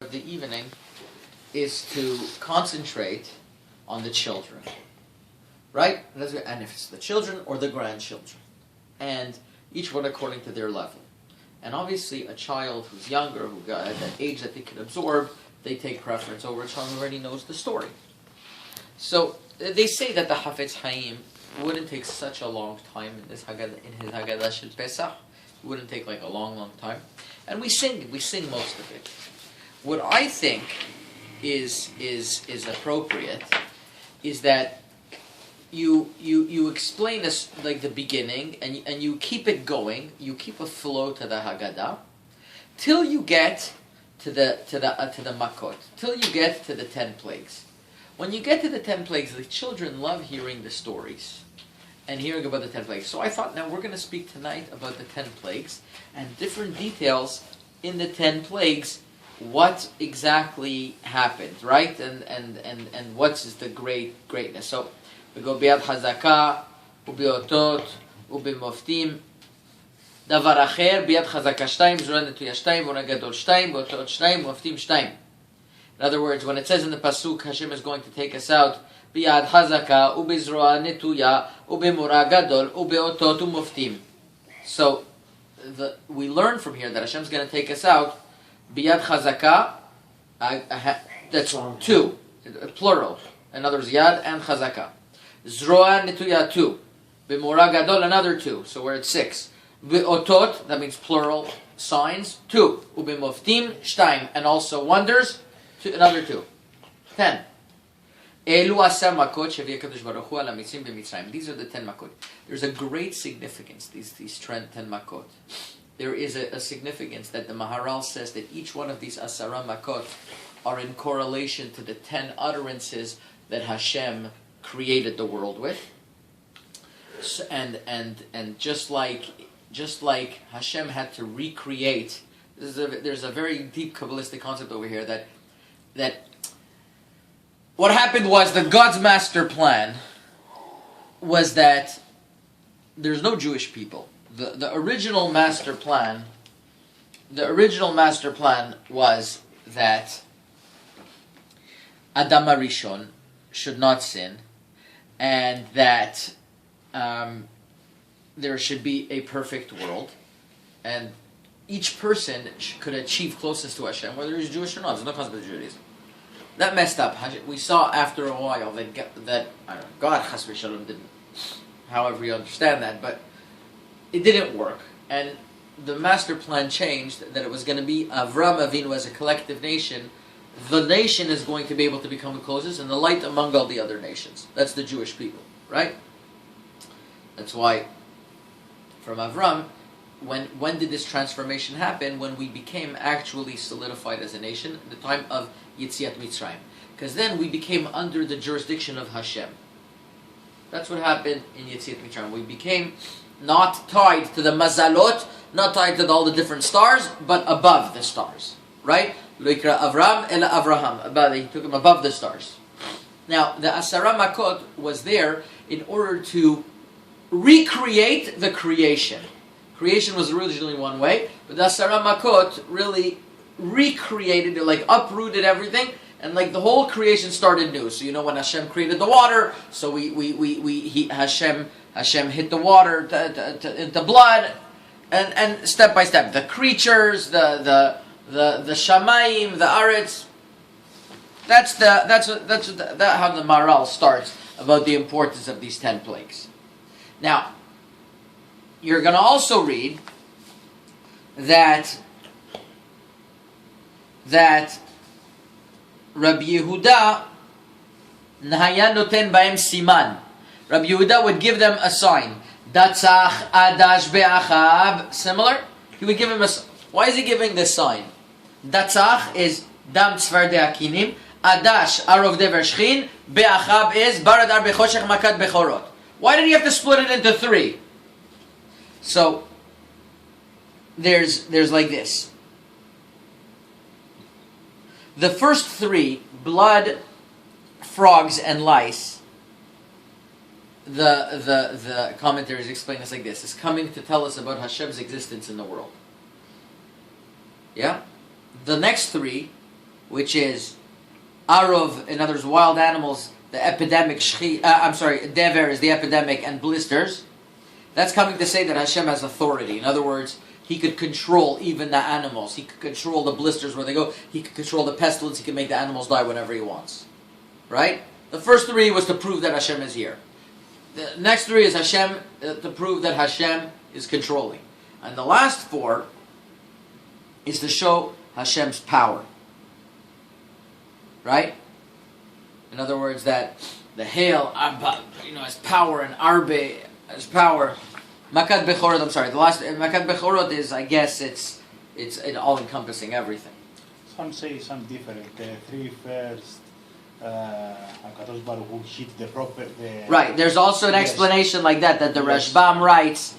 of the evening is to concentrate on the children, right? And if it's the children or the grandchildren, and each one according to their level. And obviously a child who's younger, who got at that age that they can absorb, they take preference over a child who already knows the story. So they say that the Hafetz Haim wouldn't take such a long time in his Haggadah Shel Pesach. It wouldn't take like a long time. And we sing most of it. What I think is appropriate is that you explain this like the beginning and you keep it going. You keep a flow to the Haggadah till you get to the Makot, till you get to the 10 plagues. When you get to the 10 plagues, the children love hearing the stories and hearing about the 10 plagues. So I thought, now we're going to speak tonight about the 10 plagues and different details in the 10 plagues, what exactly happened, right? And what is the greatness. So we go ביד חזקה ובאותות ובמופתים דבר אחר ביד חזקה 2 זרוע נטויה 2 ועונה גדול 2 באותות 2 ומופתים 2. In other words, when it says in the pasuk Hashem is going to take us out ביד חזקה ובזרוע נטויה ובמורה גדול ובאותות ומופתים. So we learn from here that Hashem is going to take us out ביד חזקה, that's 2, plural. In other words, yad and chazaka. Zroa netuya 2. B'mora gadol another 2. So we're at 6. B'otot, that means plural signs, 2. U'b'moftim 2. And also wonders, another 2. 10. Elu asar makot sheviya kadosh baruch hu al hamitzim b'mitzrayim. These are the 10 makot. There's a great significance, these 10 makot. There is a significance that the Maharal says that each one of these asara makot are in correlation to the 10 utterances that Hashem created the world with. And just like Hashem had to recreate, there's a very deep Kabbalistic concept over here that what happened was that God's master plan was that there's no Jewish people. The original master plan was that Adam HaRishon should not sin, and that there should be a perfect world, and each person could achieve closeness to Hashem, whether he's Jewish or not. There's no concept of Judaism. That messed up. We saw after a while that I don't know, God Chas v'Shalom didn't, however you understand that, but it didn't work, and the master plan changed, that it was going to be Avram Avinu as a collective nation. The nation is going to be able to become the closest and the light among all the other nations. That's the Jewish people, right? That's why from Avram, when did this transformation happen? When we became actually solidified as a nation, the time of Yetziat Mitzrayim. Because then we became under the jurisdiction of Hashem. That's what happened in Yetziat Mitzrayim. We became not tied to the mazalot, not tied to all the different stars, but above the stars, right? Lo yikra Avram ela Avraham. He took him above the stars. Now, the Asara Makot was there in order to recreate the creation. Creation was originally one way, but the Asara Makot really recreated it, like uprooted everything, and like the whole creation started new. So when Hashem created the water, so Hashem hit the water into blood, and step by step, the creatures, the shamayim, the aretz. That's how the Maharal starts about the importance of these 10 plagues. Now, you're going to also read that Rabbi Yehuda nahaya noten bahem siman. Rabbi Yehuda would give them a sign. Datzach adash be'achab. Similar. He would give him a. Why is he giving this sign? Datzach is dam tzvar de'akinim. Adash arov dever shchin. Be'achab is baradar bechoshech makat bechorot. Why did he have to split it into 3? So there's like this. The first 3, blood, frogs, and lice, the commentaries explain this like this: is coming to tell us about Hashem's existence in the world. Yeah? The next 3 which is Arov, in other words, wild animals, the epidemic, Dever is the epidemic, and blisters. That's coming to say that Hashem has authority. In other words, He could control even the animals. He could control the blisters where they go. He could control the pestilence. He could make the animals die whenever He wants. Right? The first three was to prove that Hashem is here. The next three is Hashem, to prove that Hashem is controlling. And the last four is to show Hashem's power. Right? In other words, that the hail, has power, and Arbe has power. Makat Bechorot, I'm sorry, the last, Makat Bechorot is, I guess, it's all-encompassing everything. Some say some different. The three first, HaKadosh Baruch Hu hit the prophet. Right, there's also an explanation like that the Rashbam writes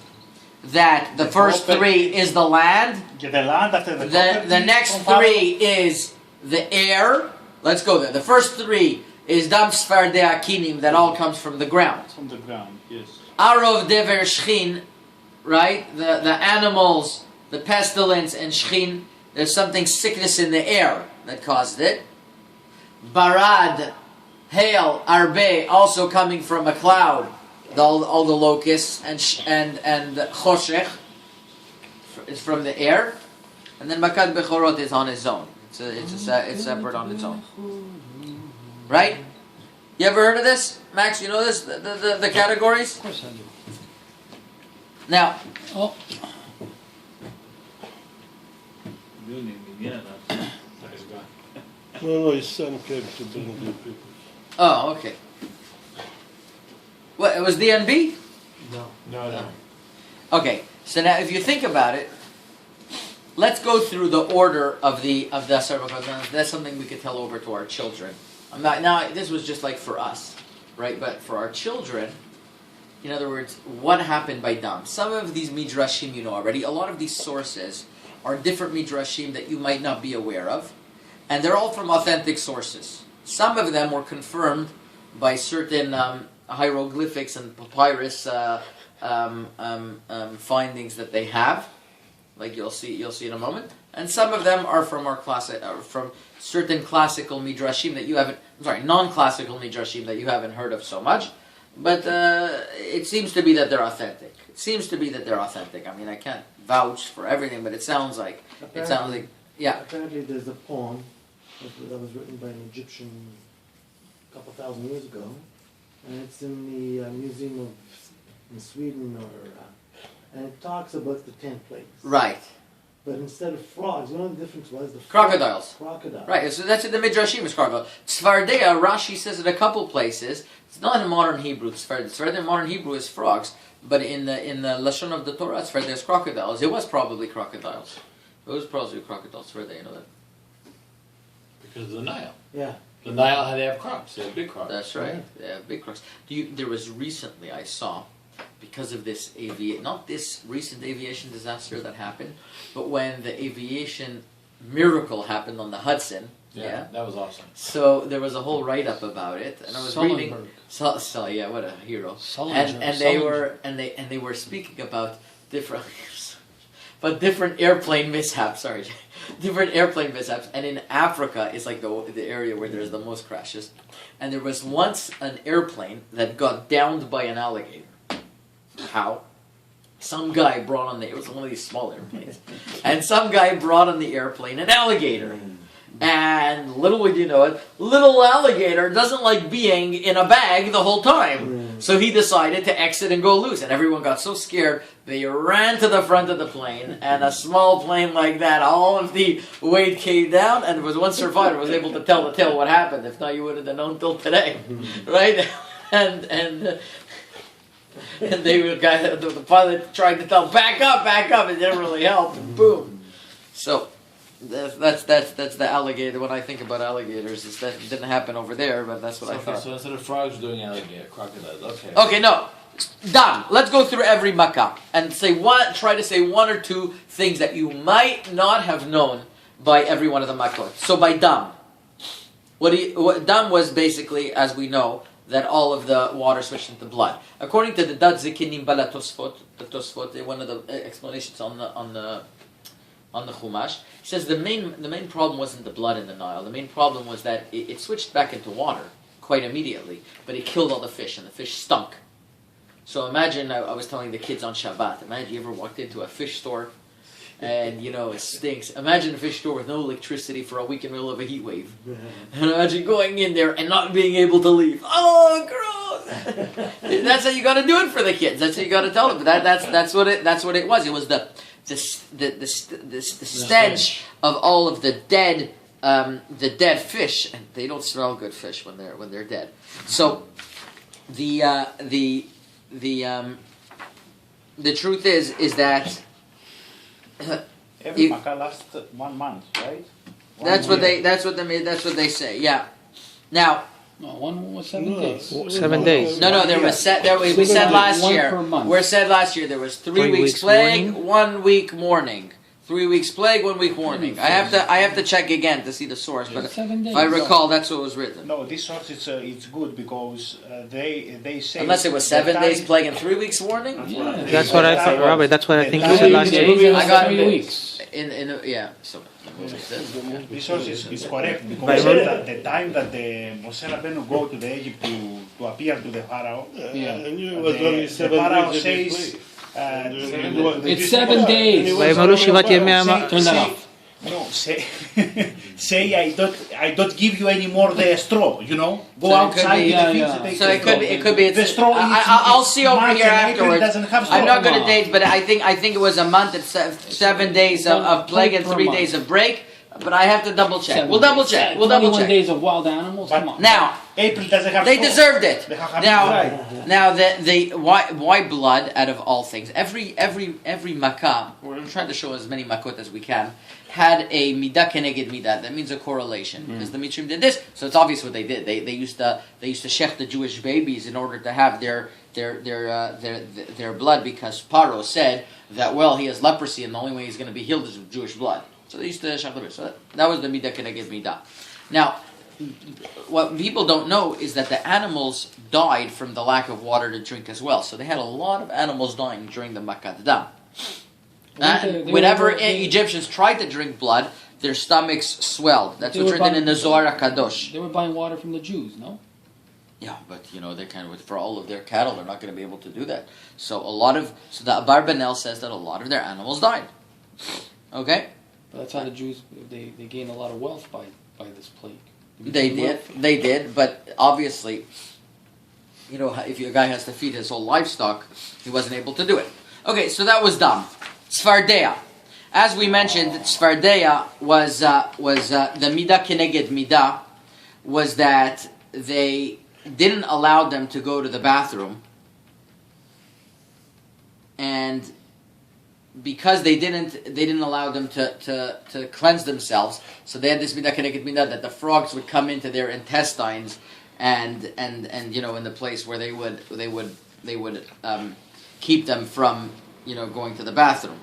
that the first three is the land. The land after the next three is the air. Let's go there. The first three is Dam Sfardei Akinim, that all comes from the ground. From the ground, yes. Arov Dever Shchin, right? The animals, the pestilence, and Shchin. There's something, sickness in the air that caused it. Barad, hail, Arbe, also coming from a cloud. All the locusts, and Choshech is from the air. And then Makat Bechorot is on its own. It's separate on its own. Right? You ever heard of this? Max, you know this? The categories? Of course I do. Now. Oh. No, his son came to bring the people. Oh, okay. What, it was DNB? No. Okay, so now if you think about it, let's go through the order of the Asar Makot. That's something we could tell over to our children. This was just like for us, right? But for our children, in other words, what happened by Dam? Some of these midrashim you know already. A lot of these sources are different midrashim that you might not be aware of, and they're all from authentic sources. Some of them were confirmed by certain hieroglyphics and papyrus findings that they have, like you'll see in a moment. And some of them are from from certain classical midrashim that you haven't. Non-classical midrashim that you haven't heard of so much. But it seems to be that they're authentic. I mean, I can't vouch for everything, but it sounds like. Yeah. Apparently, there's a poem that was written by an Egyptian a couple thousand years ago, and it's in the museum in Sweden, and it talks about the 10 plagues. Right. But instead of frogs, you know what the difference was? Crocodiles. Crocodiles. Right, so that's in the Midrashim is crocodile. Tzvardeya, Rashi says it a couple places. It's not in modern Hebrew. Tzvardeya in modern Hebrew is frogs, but in the Lashon of the Torah, Tzvardeya is crocodiles. It was probably crocodiles. Tzvardeya, you know that? Because of the Nile. Yeah. The Nile, they have crocs. They have big crocs. That's right. They have big crocs. There was recently, I saw, because of this not this recent aviation disaster that happened, but when the aviation miracle happened on the Hudson. Yeah, that was awesome. So there was a whole write-up about it, and I was reading. Yeah, what a hero! And they were speaking about different airplane mishaps. Sorry, different airplane mishaps. And in Africa is like the area where there's the most crashes. And there was once an airplane that got downed by an alligator. How? Some guy brought on it was one of these small airplanes, and some guy brought on the airplane an alligator. And little would you know it, little alligator doesn't like being in a bag the whole time. So he decided to exit and go loose. And everyone got so scared, they ran to the front of the plane. And a small plane like that, all of the weight came down. And there was one survivor who was able to tell the tale what happened. If not, you wouldn't have known till today. Right? And the pilot tried to tell, back up. It didn't really help. And boom. So that's the alligator. When I think about alligators, that didn't happen over there, but that's what I thought. So instead of frogs, we're doing crocodiles. Okay. Okay, no. Done. Let's go through every makkah and try to say one or two things that you might not have known by every one of the makkot. So by dam. Dam was basically, as we know, that all of the water switched into blood. According to the Dat Zikinim Bala Tosfot, one of the explanations on the on the Chumash. He says the main problem wasn't the blood in the Nile. The main problem was that it switched back into water quite immediately, but it killed all the fish, and the fish stunk. So imagine, I was telling the kids on Shabbat, imagine you ever walked into a fish store, and it stinks. Imagine a fish store with no electricity for a week in the middle of a heat wave. And imagine going in there and not being able to leave. Oh, gross! That's how you got to do it for the kids. That's how you got to tell them. That's what it was. It was the stench of all of the dead fish, and they don't smell good fish when they're dead. So the truth is that Every makkah lasts 1 month, right? that's what they say. Yeah. Now. No, one was 7 No. days. 7 days. No, there was we said last One year. per month. We said last year there was 3 weeks plague, mourning. 1 week mourning. 3 weeks plague, 1 week mourning. I have to check again to see the source, but 7 days. if I recall, that's what was written. No, this source it's good because they say Unless it was 7 days plague and 3 weeks warning. Yeah. That's what I thought, Rabbi. That's what I think you That's said what last you year. I got 3 weeks. Yeah. So This source is correct By because rule- the time that the Moshe Rabbeinu go to the Egypt to appear to the Pharaoh, Yeah. I knew it was the only 7 Pharaoh days they says, played. It's 7 days. ויאמרו שבעת ימי המ- Turn that off. No, say I don't give you any more the straw, Go So it could outside be- in the fields yeah. and take So the it could be. straw. It could be. The straw is I'll see over March here and April, afterwards. it doesn't have straw. I'm not going to Come on. date, but I think it was a month. It's 7 days of plague and Per 3 month. days of break. But I have to double check. 7 We'll double days. check. We'll double 21 check. days of wild animals. But- Come on. Now April doesn't have they straw. deserved it. They have Now, right. now the why blood out of all things? Every makkah. We're trying to show as many makot as we can. Had a midah keneged midah. That means a correlation. Because the midrashim did this, so it's obvious what they did. They used to shech the Jewish babies in order to have their blood, because Paro said that he has leprosy and the only way he's going to be healed is with Jewish blood. So they used to shech the babies. So that was the midah keneged midah. Now, what people don't know is that the animals died from the lack of water to drink as well. So they had a lot of animals dying during the Makat Dam. Whenever Egyptians tried to drink blood, their stomachs swelled. That's They what's were written in buying- the Zohar HaKadosh. They were buying water from the Jews, no? Yeah, but they're kind of for all of their cattle, they're not going to be able to do that. So the Abarbanel says that a lot of their animals died. Okay, But that's how the Jews, they gained a lot of wealth by this plague. they did, but obviously, if a guy has to feed his whole livestock, he wasn't able to do it. Okay, so that was dam. Tzfardeya. As we mentioned, Tzfardeya was the midah keneged midah, was that they didn't allow them to go to the bathroom, and because they didn't allow them to cleanse themselves, so they had this midah keneged midah that the frogs would come into their intestines, and in the place where they would keep them from going to the bathroom.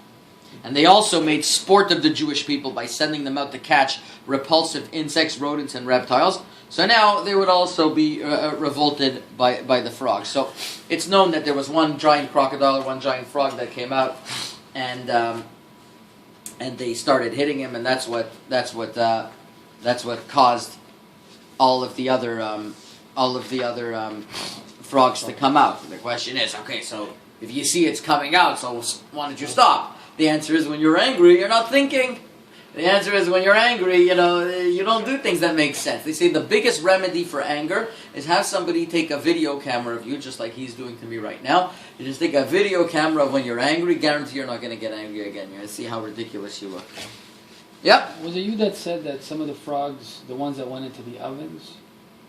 And they also made sport of the Jewish people by sending them out to catch repulsive insects, rodents, and reptiles. So now they would also be revolted by the frogs. So it's known that there was one giant crocodile or one giant frog that came out, and they started hitting him, and that's what caused all of the other frogs to come out. And the question is, okay, so if you see it's coming out, so why don't you stop? The answer is when you're angry, you're not thinking. The answer is when you're angry, you don't do things that make sense. They say the biggest remedy for anger is have somebody take a video camera of you, just like he's doing to me right now. You just take a video camera of when you're angry, guarantee you're not going to get angry again. You're going to see how ridiculous you look. Yep. Was it you that said that some of the frogs, the ones that went into the ovens,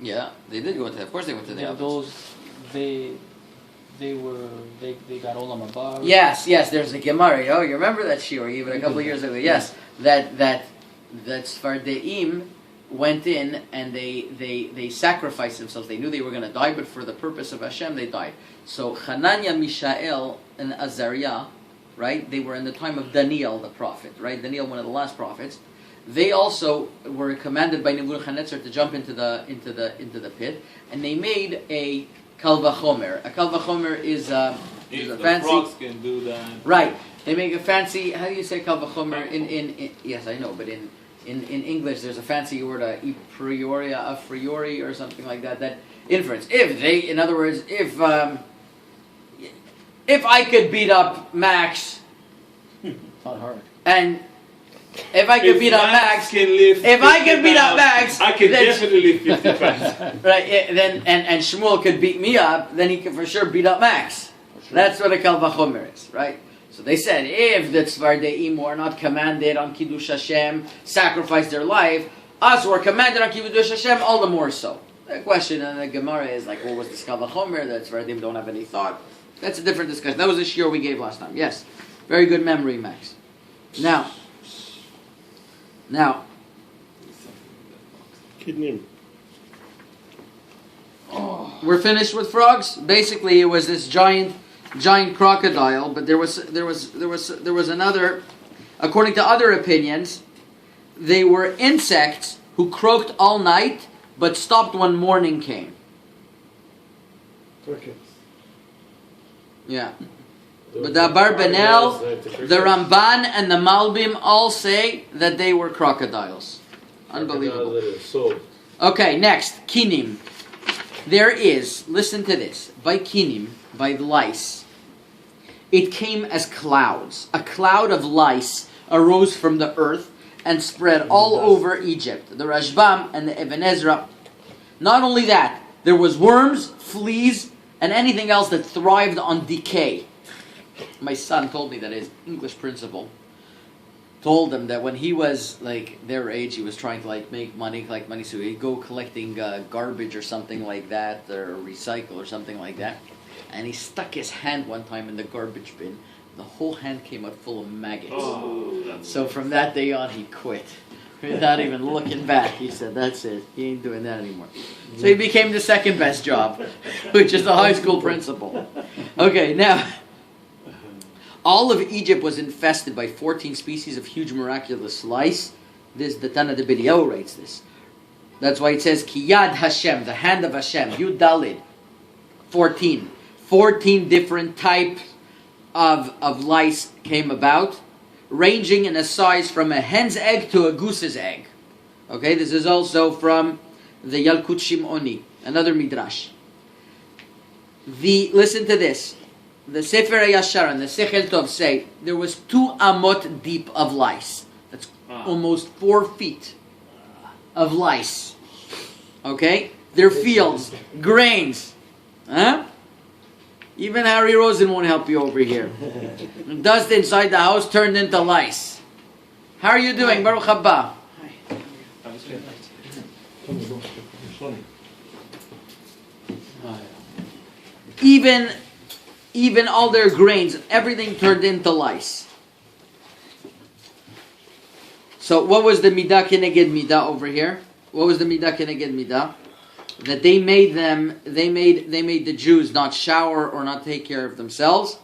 Yeah, they did go into of course they went to the ovens. those, they got olam haba? Yes, there's a Gemara. Oh, you remember that shiur even a couple of years ago? Yes, that Sfardeim went in and they sacrificed themselves. They knew they were going to die, but for the purpose of Hashem, they died. So Hananiah, Mishael, and Azariah, right? They were in the time of Daniel, the prophet, right? Daniel, one of the last prophets. They also were commanded by Nebuchadnezzar to jump into the pit, and they made kal vachomer. A kal vachomer is a If the fancy. frogs can do that. Right. They make a fancy. How do you say kal vachomer in? Yes, I know, but in English, there's a fancy word, a priori, or something like that. That inference. If they, in other words, if I could beat up Max, It's not hard. and if I could beat up Max, can lift if I could 50 beat up pounds, Max, I can then- definitely lift 50 pounds. right? Then and Shmuel could beat me up, then he could for sure beat up Max. That's what a kal vachomer is, right? So they said, if the tzvardeim were not commanded on Kiddush Hashem, sacrifice their life, us were commanded on Kiddush Hashem, all the more so. The question in the Gemara is like, what was the kal vachomer? The tzvardeim don't have any thought. That's a different discussion. That was the shiur we gave last time. Yes, very good memory, Max. Now, Kidnim. we're finished with frogs. Basically, it was this giant crocodile, but there was another. According to other opinions, they were insects who croaked all night, but stopped when morning came. Crickets. Yeah, but the Abarbanel, the Ramban, and the Malbim all say that they were crocodiles. Unbelievable. Okay, next, kinim. There is, listen to this, by kinim, by lice, it came as clouds. A cloud of lice arose from the earth and spread all over Egypt. The Rashbam and the Ibn Ezra. Not only that, there was worms, fleas, and anything else that thrived on decay. My son told me that his English principal told him that when he was like their age, he was trying to like make money, collect money, so he'd go collecting garbage or something like that, or recycle or something like that. And he stuck his hand one time in the garbage bin. The whole hand came out full of maggots. So from that day on, he quit. Without even looking back, he said, that's it. He ain't doing that anymore. So he became the second best job, which is the high school principal. Okay, now, all of Egypt was infested by 14 species of huge miraculous lice. This, the Tana de B'Eliyahu writes this. That's why it says, Ki Yad Hashem, the hand of Hashem, Yud Dalid, 14. 14 different types of lice came about, ranging in a size from a hen's egg to a goose's egg. Okay, this is also from the Yalkut Shimoni, another midrash. Listen to this. The Sefer Yashar and the Sechel Tov say there was 2 amot deep of lice. That's almost 4 feet of lice. Okay, their fields, grains, huh? Even Harry Rosen won't help you over here. Dust inside the house turned into lice. How are you doing, Baruch haba? Even all their grains, everything turned into lice. So what was the midah keneged midah over here? What was the midah keneged midah? That they made the Jews not shower or not take care of themselves.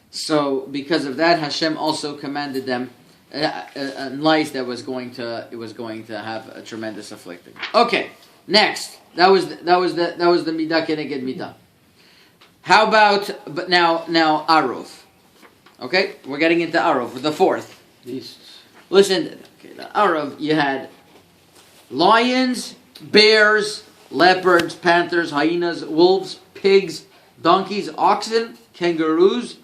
So because of that, Hashem also commanded them lice that was going to have a tremendous afflicting. Okay, next. That was the midah keneged midah. How about but now Arov? Okay, we're getting into Arov, the 4th. Listen, okay, the Arov, you had lions, bears, leopards, panthers, hyenas, wolves, pigs, donkeys, oxen, kangaroos.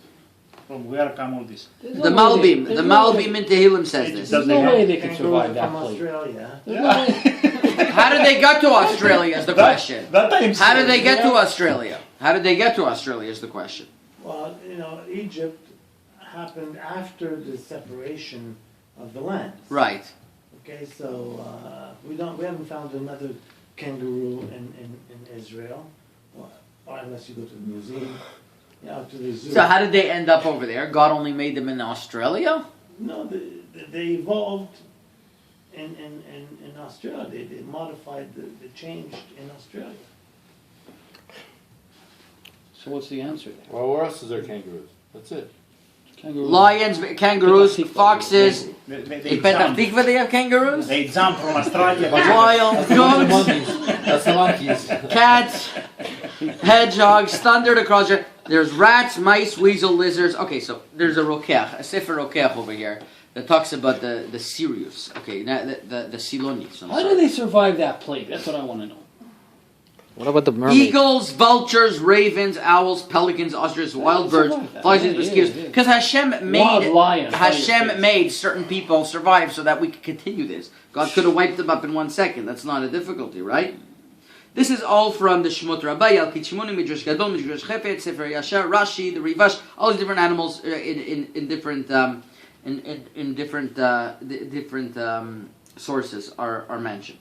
From where come all this? The Malbim in Tehillim says this. There's no way they can survive that From place. Australia. How did they get to Australia is the question. That time. How did they get to Australia? How did they get to Australia is the question. Well, Egypt happened after the separation of the lands. Right. Okay, so we haven't found another kangaroo in Israel, or unless you go to the museum, to the zoo. So how did they end up over there? God only made them in Australia? No, they evolved in Australia. They modified, they changed in Australia. So what's the answer there? Well, where else is there kangaroos? That's it. Kangaroos. Lions, kangaroos, foxes. They In Petah jump. Tikva they have kangaroos? They jump from Australia. Wild goats, That's the monkeys. cats. hedgehogs thundered across your. There's rats, mice, weasel, lizards. Okay, so there's a rokeach, a sefer rokeach over here that talks about the Sirius. Okay, now the Silonis. How do they survive that plague? That's what I want to know. What about the mermaid? Eagles, vultures, ravens, owls, pelicans, ostriches, wild birds, flies, mosquitoes. Because Hashem made certain people survive so that we could continue this. God could have wiped them up in 1 second. That's not a difficulty, right? This is all from the Shemot Rabbah, Yalkut Shimoni, Midrash Gadol, Midrash Chefetz, Sefer Yashar, Rashi, the Rivash, all these different animals in different sources are mentioned.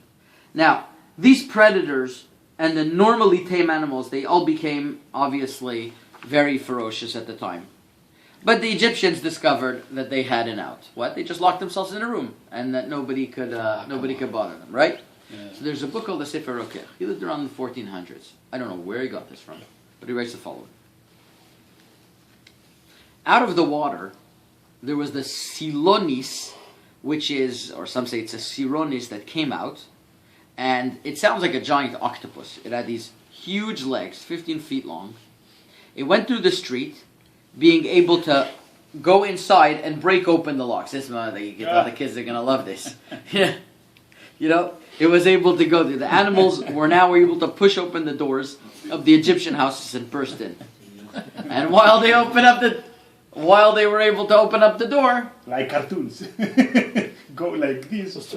Now, these predators and the normally tame animals, they all became obviously very ferocious at the time. But the Egyptians discovered that they had an out. What? They just locked themselves in a room and that nobody could bother them, right? Yeah. So there's a book called the Sefer Rokeach. He lived around the 1400s. I don't know where he got this from, but he writes the following. Out of the water, there was the Silonis, which is, or some say it's a Sironis that came out, and it sounds like a giant octopus. It had these huge legs, 15 feet long. It went through the street, being able to go inside and break open the locks. This one, the kids are going to love this. Yeah. You know, it was able to go there. The animals were now able to push open the doors of the Egyptian houses and burst in. And while they were able to open up the door, Like cartoons. Go like this.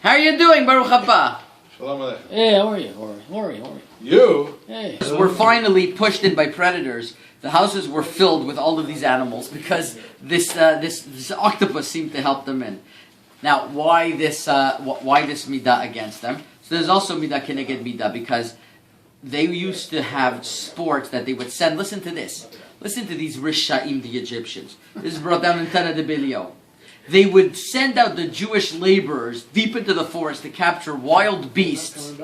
how are you doing, Baruch Haba? Shalom Aleichem. Hey, how are you? How are you? You? Hey. Were finally pushed in by predators. The houses were filled with all of these animals because this octopus seemed to help them in. Now, why this midah against them? So there's also midah keneged midah because they used to have sports that they would send. Listen to this. Listen to these Rishaim, the Egyptians. This is brought down in Tana de Belio. They would send out the Jewish laborers deep into the forest to capture wild beasts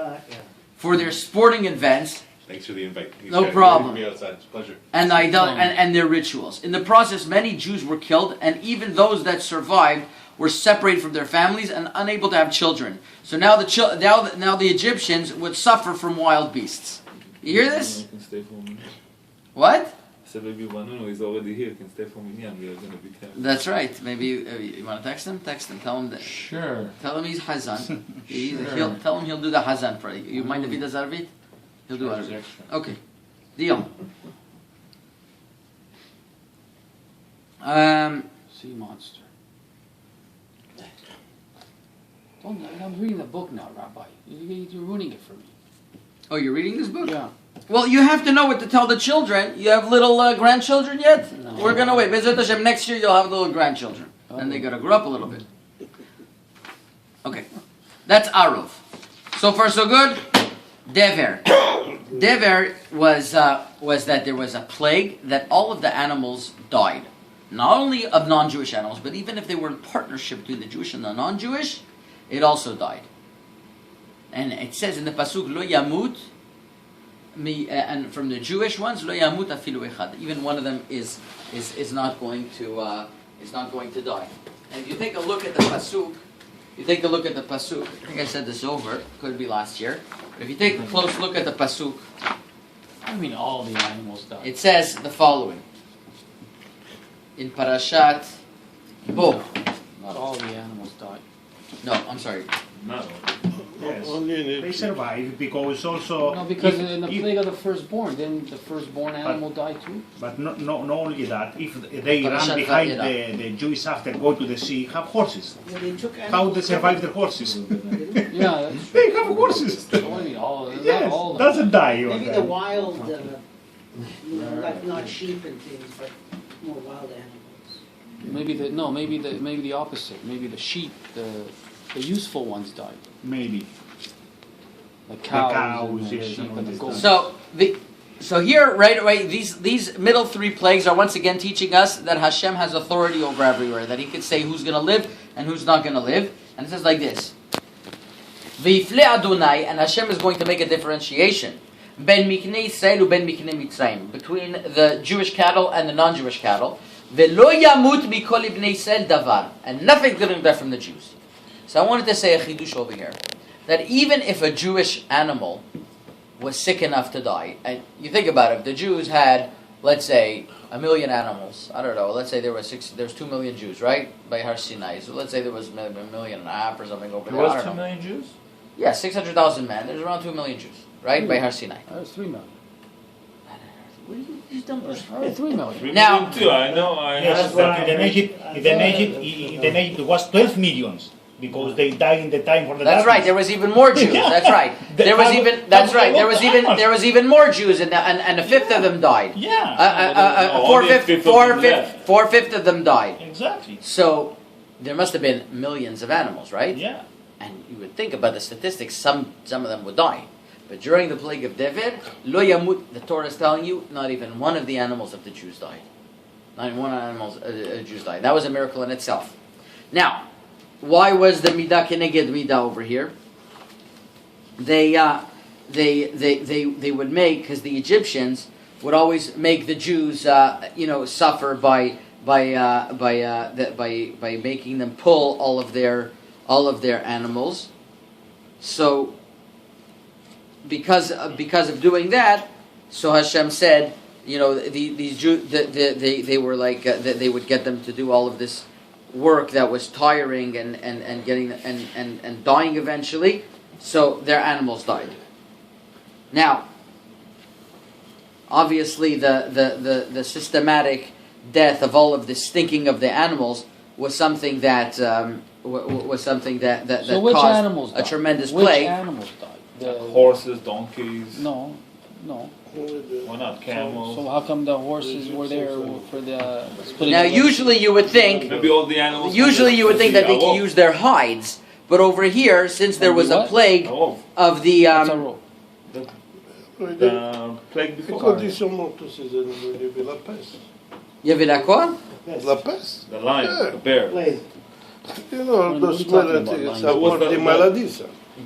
for their sporting events. Thanks for the invite. No problem. Me outside. It's a pleasure. And their rituals. In the process, many Jews were killed, and even those that survived were separated from their families and unable to have children. So now the Egyptians would suffer from wild beasts. You hear this? Can stay for a minute. What? So maybe Vanunu is already here. Can stay for minyan. We are going to be careful. That's right. Maybe you want to text him? Text him. Tell him that. Sure. Tell him he's Hazan. Tell him he'll do the Hazan for you. You mind if he does Arvit? He'll do Arvit. Okay. Deal. Sea monster. I'm reading the book now, Rabbi. You're ruining it for me. Oh, you're reading this book? Yeah. Well, you have to know what to tell the children. You have little grandchildren yet? No. We're going to wait. Bezrat Hashem, next year you'll have little grandchildren. And they got to grow up a little bit. Okay. That's Arov. So far, so good. Dever. Dever was that there was a plague that all of the animals died. Not only of non-Jewish animals, but even if they were in partnership between the Jewish and the non-Jewish, it also died. And it says in the pasuk, Lo yamut, and from the Jewish ones, Lo yamut afilu echad. Even one of them is not going to die. And if you take a look at the pasuk, I think I said this over. Could be last year. But if you take a close look at the pasuk, I mean, all the animals died. it says the following in Parashat Bo. Not all the animals died. No, I'm sorry. No. Yes. Only in They Egypt. survive because also. No, because if- in the if- plague of the firstborn, then the firstborn animal died too. But not only that, if they Parashat run behind Vayera. the Jews after go to the sea, have horses. Yeah, they took How they survive the horses? Yeah, that's They have horses. I mean, all, not Yes, all of them. doesn't die. maybe on the them. wild, like not sheep and things, but more wild animals. Maybe the opposite. Maybe the sheep, the useful ones died. Maybe. The cows, cows, and the yes, sheep and all and the this goats. So here, right away, these middle three plagues are once again teaching us that Hashem has authority over everywhere, that He could say who's going to live and who's not going to live. And it says like this: V'yifle Adonai, and Hashem is going to make a differentiation ben miknei Yisrael ben miknei Mitzrayim, between the Jewish cattle and the non-Jewish cattle. Ve'lo yamut mikol ibnei Yisrael davar, and nothing's going to die from the Jews. So I wanted to say a chidush over here, that even if a Jewish animal was sick enough to die. And you think about it, if the Jews had, let's say, 1 million animals. I don't know. Let's say there's 2 million Jews, right? By Har Sinai. So let's say there was 1.5 million or something over there. There I was don't 2 know. million Jews? Yeah, 600,000 men. There's around 2 million Jews, right? By Har Sinai. That's 3 million. What are these numbers? 3 million. 3 Now- million too, I know. Yes, but in Egypt it was 12 millions because they died in the time for the That's right. darkness. There was even more Jews. That's right. There was even. That's right. There was even more Jews, and a fifth of them died. Yeah, Only a fifth of them left. Four fifth of them died. exactly. So there must have been millions of animals, right? Yeah. And you would think about the statistics. Some of them would die. But during the plague of David, lo yamut, the Torah is telling you, not even one of the animals of the Jews died. Not even one animal Jews died. That was a miracle in itself. Now, why was the midah keneged midah over here? They would make, because the Egyptians would always make the Jews, suffer by making them pull all of their animals. So, because of doing that, so Hashem said, these Jews, they were like they would get them to do all of this work that was tiring and getting and dying eventually. So their animals died. Now, obviously, the systematic death of all of the stinking of the animals was something that So which caused animals a died? tremendous Which plague. animals died? Horses, donkeys. No. Why not camels? So how come the horses were there for the splitting? Now, of the- usually you would think Maybe all the animals. Usually you would think that they could could use their hides, but over here, since there was a What? plague of the What's a rope? The plague before. Condition motus is in la peste. il y avait la quoi? La peste. The lion, Yeah. the bear. Plague. You know, What the are you smell talking it about, is lion? a What's the the- maladie.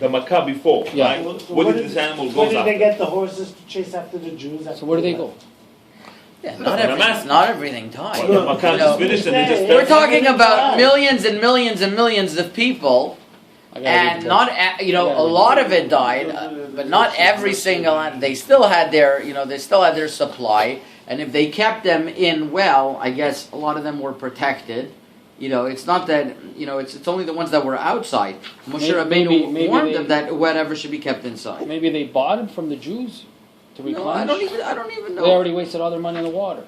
The macabre before, Yeah. right? So What did this animal Where go did they after? get the horses to chase after the Jews? So where do they go? Yeah, Not a mass. not everything died. The macabre just finished and they just We're fell. talking about millions and millions and millions of people, I gotta and read not that. a lot of it died, but not every single. They still had their supply, and if they kept them in well, I guess a lot of them were protected. It's not that it's only the ones that were outside. Moshe Rabbeinu maybe warned they- them that whatever should be kept inside. Maybe they bought them from the Jews to No, replenish. I don't even They know. already wasted all their money on the water.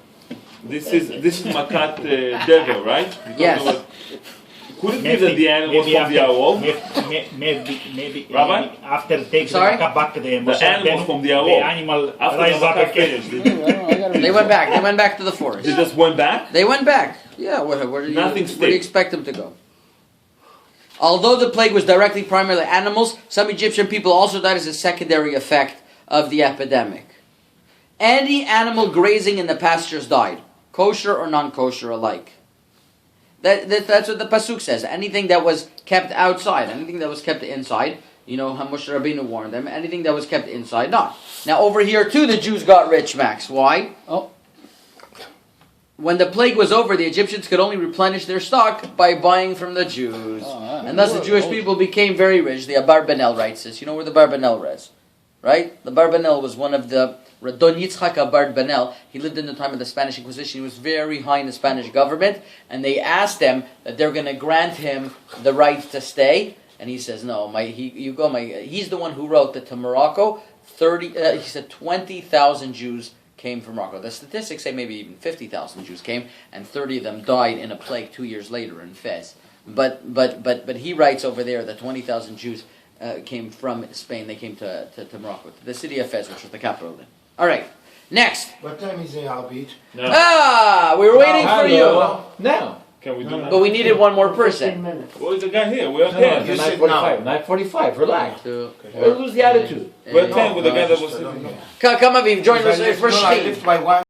This is Makat devil, right? You Yes. don't know what- Could it be that the animals from the Arov? Maybe Rabbi? after taking Sorry? the back to the animals from the the Arov. animal After rise the up Makat again. finished, I gotta read They went that. back. They went back to the forest. they just went back? They went back. Yeah, where do you Nothing where do stayed. you expect them to go? Although the plague was directly primarily animals, some Egyptian people also died as a secondary effect of the epidemic. Any animal grazing in the pastures died, kosher or non-kosher alike. That's what the pasuk says. Anything that was kept outside, anything that was kept inside, Moshe Rabbeinu warned them. Anything that was kept inside, not. Now over here too, the Jews got rich, Max. Why? Oh. When the plague was over, the Egyptians could only replenish their stock by buying from the Jews. Oh, yeah. And thus the Jewish people became very rich. The Abarbanel writes this. You know where the Abarbanel is? Right? The Abarbanel was one of the... Don Yitzchak Abarbanel, he lived in the time of the Spanish Inquisition. He was very high in the Spanish government. And they asked him that they're going to grant him the right to stay. And he says, no, he's the one who wrote that to Morocco, 20,000 Jews came from Morocco. The statistics say maybe even 50,000 Jews came, and 30 of them died in a plague 2 years later in Fez. But he writes over there that 20,000 Jews came from Spain. They came to Morocco, to the city of Fez, which was the capital then. All right, next. What time is it, Al Beach? We were waiting for you, Now. Can we do that? but we needed one more 15 person. minutes. Well, the guy here, we're No, 10. you said now. 9:45. Relax. Two, Don't lose the attitude. We're 10 with the guy that was sitting here. Come, Aviv, join us I lift, for no, I Shvi. lift my wife.